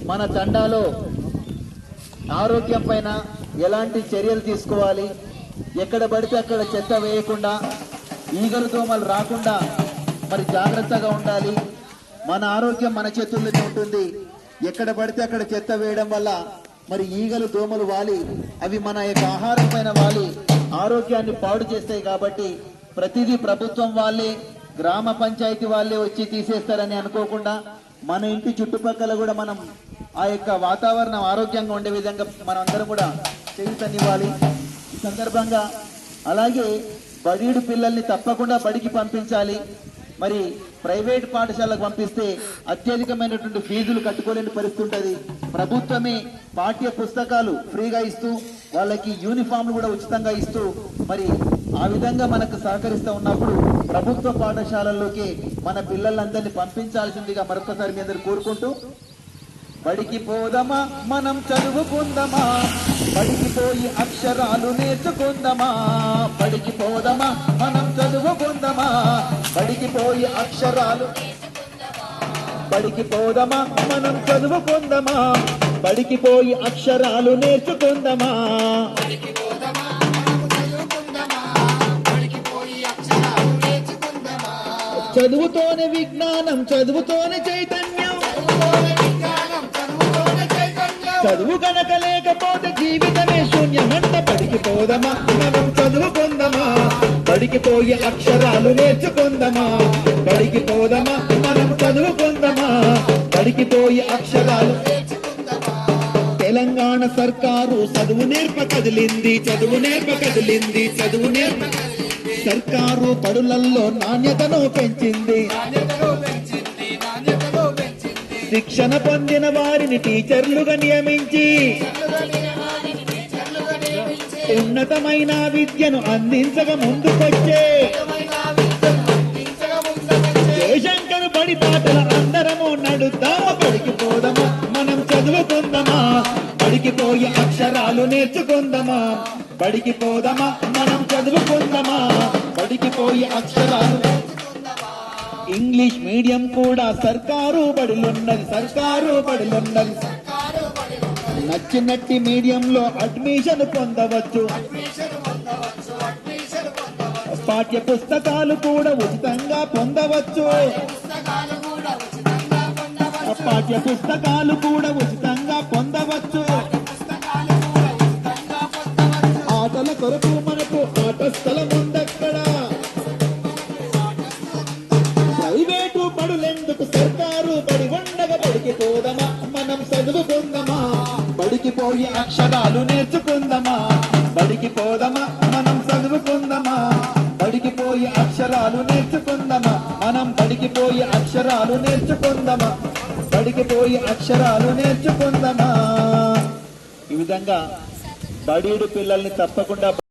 మన తండాలో ఆరోగ్యం పైన ఎలాంటి చర్యలు తీసుకోవాలి, ఎక్కడ పడితే అక్కడ చెత్త వేయకుండా, ఈగలు దోమలు రాకుండా మరి జాగ్రత్తగా ఉండాలి. మన ఆరోగ్యం మన చేతుల్లోనే ఉంటుంది. ఎక్కడ పడితే అక్కడ చెత్త వేయడం వల్ల మరి ఈగలు దోమలు వాలి అవి మన యొక్క ఆహారం పైన వాలి ఆరోగ్యాన్ని పాడు చేస్తాయి. కాబట్టి ప్రతిదీ ప్రభుత్వం వాళ్ళే, గ్రామ పంచాయతీ వాళ్ళే వచ్చి తీసేస్తారని అనుకోకుండా మన ఇంటి చుట్టుపక్కల కూడా మనం ఆ యొక్క వాతావరణం ఆరోగ్యంగా ఉండే విధంగా మనం అందరం కూడా చేయుతనివ్వాలి. ఈ సందర్భంగా అలాగే బడీడు పిల్లల్ని తప్పకుండా బడికి పంపించాలి. మరి ప్రైవేట్ పాఠశాలకు పంపిస్తే అత్యధికమైనటువంటి ఫీజులు కట్టుకోలేని పరిస్థితి ఉంటుంది. ప్రభుత్వమే పాఠ్య పుస్తకాలు ఫ్రీగా ఇస్తూ వాళ్ళకి యూనిఫామ్లు కూడా ఉచితంగా ఇస్తూ మరి ఆ విధంగా మనకు సహకరిస్తూ ఉన్నప్పుడు ప్రభుత్వ పాఠశాలల్లోకి మన పిల్లలందరినీ పంపించాల్సిందిగా మరొకసారి మీ అందరు కోరుకుంటూ, బడికి పోదమా మనం చదువుకుందామా, బడికి పోయి అక్షరాలు నేర్చుకుందామా, బడికి పోదమా మనం చదువుకుందామా, బడికి పోయి అక్షరాలు, బడికి పోదమా మనం చదువుకుందామా, బడికి పోయి అక్షరాలు నేర్చుకుందామా, చదువుతోనే విజ్ఞానం, చదువుతోనే చైతన్యం, చదువు కనుక లేకపోతే జీవితమే శూన్యమంట. బడికి పోదమా మనం చదువుకుందామా, బడికి పోయి అక్షరాలు నేర్చుకుందామా, బడికి పోదమా మనం చదువుకుందామా, బడికి పోయి అక్షరాలు. తెలంగాణ సర్కారు చదువు నేర్ప కదిలింది, చదువు నేర్ప కదిలింది, చదువు నేర్ప సర్కారు బడులల్లో నాణ్యతను పెంచింది, శిక్షణ పొందిన వారిని టీచర్లుగా నియమించి ఉన్నతమైన విద్యను అందించగా ముందుకొచ్చే జయశంకర్ బడి పాటల అందరము నడుద్దామా, బడికి పోదమా మనం చదువుకుందామా, బడికి పోయి అక్షరాలు నేర్చుకుందామా, బడికి పోదమా మనం చదువుకుందామా, బడికి పోయి అక్షరాలు. ఇంగ్లీష్ మీడియం కూడా సర్కారు బడులున్నది, సర్కారు బడులున్నది. నచ్చినట్టి మీడియంలో అడ్మిషన్ పొందవచ్చు, పాఠ్య పుస్తకాలు కూడా ఉచితంగా పొందవచ్చు, పాఠ్య పుస్తకాలు కూడా ఉచితంగా పొందవచ్చు. ఆటల కొరకు మనకు ఆట స్థలం ఉందక్కడ, ప్రైవేటు బడులెందుకు సర్కారు బడి ఉండగా, బడికి పోదమా మనం చదువుకుందామా, బడికి పోయి అక్షరాలు నేర్చుకుందామా, బడికి పోదమా మనం చదువుకుందామా, బడికి పోయి అక్షరాలు నేర్చుకుందామా, మనం బడికి పోయి అక్షరాలు నేర్చుకుందామా, బడికి పోయి అక్షరాలు నేర్చుకుందామా. ఈ విధంగా బడీడు పిల్లల్ని తప్పకుండా